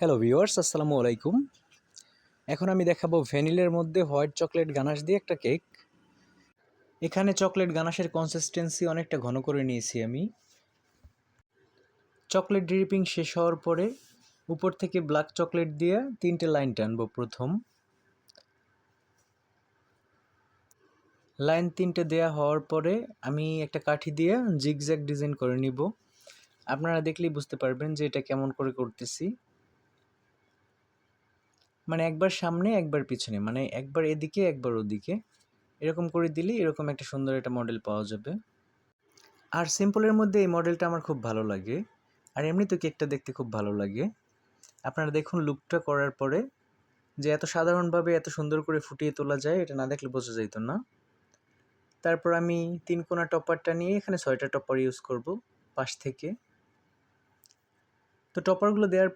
Hello viewers, আসসালামু আলাইকুম। এখন আমি দেখাবো ভ্যানিলার মধ্যে হোয়াইট চকলেট গানাশ দিয়ে একটা কেক। এখানে চকলেট গানাশের কনসিস্টেন্সি অনেকটা ঘন করে নিয়েছি আমি। চকলেট ড্রিপিং শেষ হওয়ার পরে উপর থেকে ব্ল্যাক চকলেট দিয়ে 3টে লাইন টানবো। প্রথম লাইন 3টে দেয়া হওয়ার পরে আমি একটা কাঠি দিয়ে জিগজ্যাগ ডিজাইন করে নিব। আপনারা দেখলেই বুঝতে পারবেন যে এটা কেমন করে করতেছি। মানে একবার সামনে একবার পিছনে, মানে একবার এদিকে একবার ওদিকে, এরকম করে দিলেই এরকম একটা সুন্দর একটা মডেল পাওয়া যাবে। আর সিম্পলের মধ্যে এই মডেলটা আমার খুব ভালো লাগে, আর এমনি তো কেকটা দেখতে খুব ভালো লাগে। আপনারা দেখুন লুকটা করার পরে যে এত সাধারণভাবে এত সুন্দর করে ফুটিয়ে তোলা যায়, এটা না দেখলে বোঝা যেত না। তারপর আমি 3 কোণা টপারটা নিয়ে এখানে 6টা টপার ইউজ করব পাশ থেকে। তো টপারগুলো দেওয়ার